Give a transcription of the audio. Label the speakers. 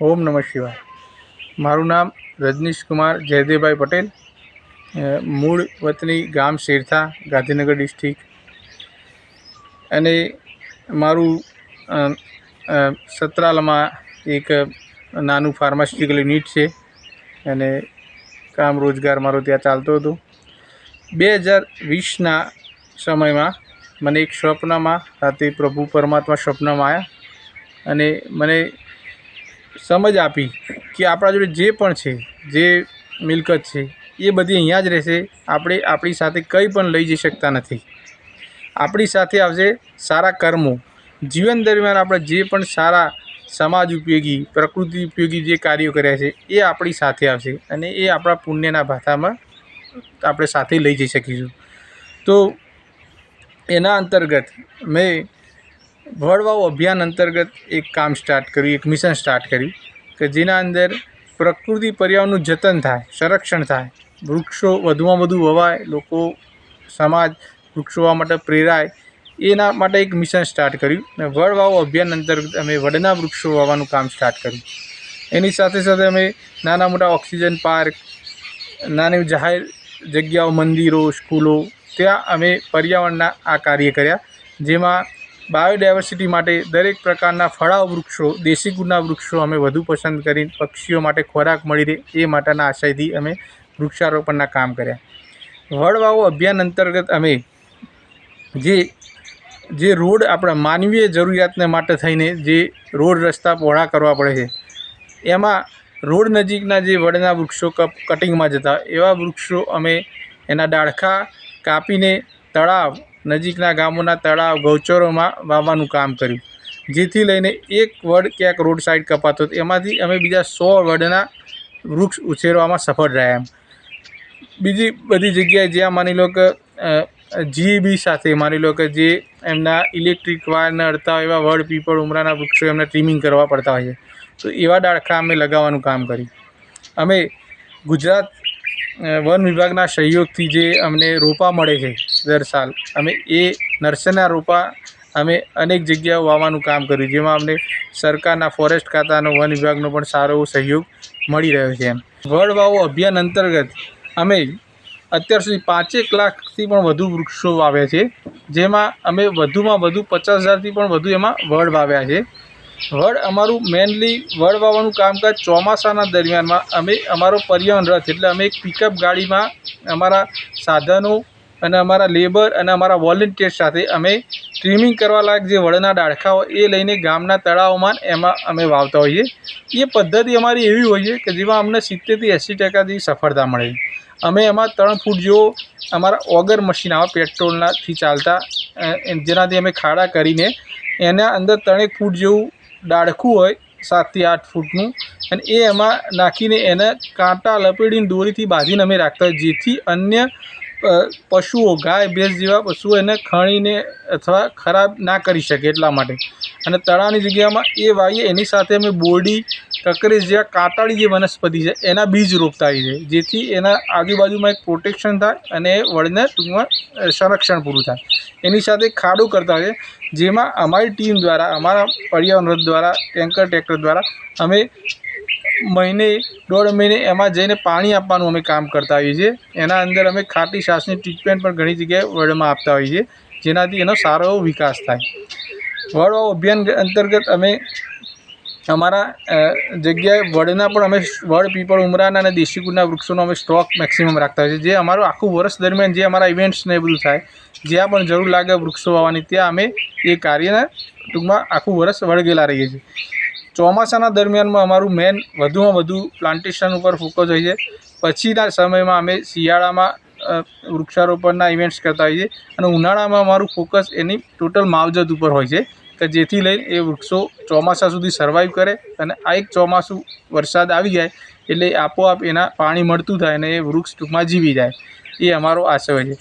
Speaker 1: ओम नमः शिवाय। मारू नाम रजनीश कुमार जयदेवभाई पटेल, मूळ वतनी गाम शेरथा, गांधीनगर डिस्ट्रिक्ट। अने मारू सतरालमा एक नानु फार्मास्युटिकल यूनिट है अने काम रोजगार मारो त्या चालतो हतो। 2020 समय में मने एक स्वप्न में राते प्रभु परमात्मा स्वप्न में आया अने मने समझ आपी कि आपणा जोड़े जे पण छे, जे मिलकत छे ए बधी अहींया ज रहेशे। आपणे आपणी साथे कंई पण लई जई शकता नथी। आपणी साथे आवशे सारा कर्मों। जीवन दरमियान आपणे जे पण सारा समाज उपयोगी, प्रकृति उपयोगी जे कार्यो कर्या छे ए आपणी साथे आवशे अने ए आपणा पुण्यना भाथामां आपणे साथे लई जई शकीशुं। तो एना अंतर्गत मैं वड़वाओ अभियान अंतर्गत एक काम स्टार्ट कर्युं, एक मिशन स्टार्ट कर्युं कि जेना अंदर प्रकृति पर्यावरणनुं जतन थाय, संरक्षण थाय, वृक्षो वधुमां वधु ववाय, लोको समाज वृक्षो वावा माटे प्रेराय, एना माटे एक मिशन स्टार्ट कर्युं। वड़वाओ अभियान अंतर्गत अमे वडना वृक्षो वावानुं काम स्टार्ट कर्युं। एनी साथे साथे अमे नाना मोटा ऑक्सिजन पार्क, नानी जाहेर जग्याओ, मंदिरों, स्कूलों त्यां अमे पर्यावरणना आ कार्य कर्या, जेमां बायोडायवर्सिटी माटे दरेक प्रकारना फळाओ वृक्षो, देशी गुणना वृक्षो अमे वधु पसंद करीने पक्षीओ माटे खोराक मळी रहे ए माटेना आशयथी अमे वृक्षारोपणना काम कर्या। वड़वाओ अभियान अंतर्गत अमे जे रोड आपणा मानवीय जरूरियातने माटे थईने जे रोड रस्ता पहोळा करवा पड़े छे, एमां रोड नजीकना जे वडना वृक्षो कटिंगमां जता एवा वृक्षो अमे एना डाळखा कापीने तळाव, नजीकना गामोना तळाव, गौचरोमां वाववानुं काम कर्युं। जेथी लईने एक वड क्यांक रोड साइड कपातो एमांथी अमे बीजा 100 वडना वृक्ष उछेरवामां सफल रह्या। बीजी बधी जग्याए ज्यां मानी लो के जीईबी साथे मानी लो के जे एमना इलेक्ट्रिक वायरने अडता एवा वड, पीपळ, उमराना वृक्षो एमने ट्रीमिंग करवा पड़ता होय छे, तो एवा डाळखा अमे लगाववानुं काम कर्युं। अमे गुजरात वन विभागना सहयोगथी जे अमने रोपा मळे छे दर साल, अमे ए नर्सरीना रोपा अमे अनेक जग्याए वाववानुं काम कर्युं, जेमां अमने सरकारना फॉरेस्ट खातानो, वन विभागनो पण सारो एवो सहयोग मळी रह्यो छे। वड़वाओ अभियान अंतर्गत अमे अत्यार सुधी 5 लाखथी पण वधु वृक्षो वाव्या छे, जेमां अमे वधुमां वधु 50,000 थी पण वधु एमां वड वाव्या छे। वड अमारुं मेनली वड वाववानुं कामकाज ચોમાસાના दरमियानमां अमे अमारो पर्यावरण रथ एटले अमे एक पिकअप गाड़ीमां अमारा साधनो अने अमारा लेबर अने अमारा वोलंटियर साथे अमे ट्रीमिंग करवा लायक जे वडना डाळखा होय ए लईने गामना तळावमां एमां अमे वावता होईए। ए पद्धति अमारी एवी होय छे के जेमां अमने 70 થી 80% जेवी सफलता मळे। अमे एमां 3 फूट जेवो अमारा ऑगर मशीन आवे पेट्रोलना थी चालता, जेनाथी अमे खाड़ा करीने एना अंदर 3 फूट जेवुं डाळखुं होय 7 થી 8 फूटनुं अने ए एमां नाखीने एने कांटा लपेटीने दोरीथी बांधीने अमे राखता होय, जेथी अन्य पशुओ, गाय भैंस जेवा पशुओ एने खणीने अथवा खराब ना करी शके एटला माटे। अने तळावनी जग्यामां ए वावीए एनी साथे अमे बोरडी, ककरेज जेवा कांटाळी जे वनस्पति छे एना बीज रोपता होईए छे, जेथी एना आजुबाजुमां एक प्रोटेक्शन थाय अने वडने टूंकमां संरक्षण पूरुं थाय। एनी साथे खाडो करता होईए, जेमां अमारी टीम द्वारा, अमारा पर्यावरण रथ द्वारा, टेंकर ट्रेक्टर द्वारा अमे महीने 1.5 महीने एमां जईने पाणी आपवानुं अमे काम करता होईए छीए। एना अंदर अमे खाटी श्वासनी ट्रीटमेंट पण घणी जग्याए वडमां आपता होईए छीए, जेनाथी एनो सारो एवो विकास थाय। वड़वाओ अभियान अंतर्गत अमे अमारा जग्याए वडना पण अमे वड, पीपळ, उमराना अने देशी गुणना वृक्षोनो अमे स्टॉक मेक्सिमम राखता होईए छीए, जे अमारो आखुं वर्ष दरमियान जे अमारा इवेंट्स ने बधुं थाय, ज्यां पण जरूर लागे वृक्षो वाववानी त्यां अमे ए कार्यने टूंकमां आखुं वर्ष वळगेला रहीए छीए। ચોમાસાના દરમિયાનમાં અમારું મેન વધુમાં વધુ પ્લાન્ટેશન ઉપર ફોકસ હોય છે। પછીના સમયમાં અમે શિયાળામાં વૃક્ષારોપણના ઇવેન્ટ્સ કરતા હોઈએ અને ઉનાળામાં અમારું ફોકસ એની ટોટલ માવજત ઉપર હોય છે કે જેથી લઈને એ વૃક્ષો ચોમાસા સુધી સર્વાઈવ કરે અને આ એક ચોમાસું વરસાદ આવી જાય એટલે આપોઆપ એના પાણી મળતું થાય અને એ વૃક્ષ ટૂંકમાં જીવી જાય, એ અમારો આશય હોય છે।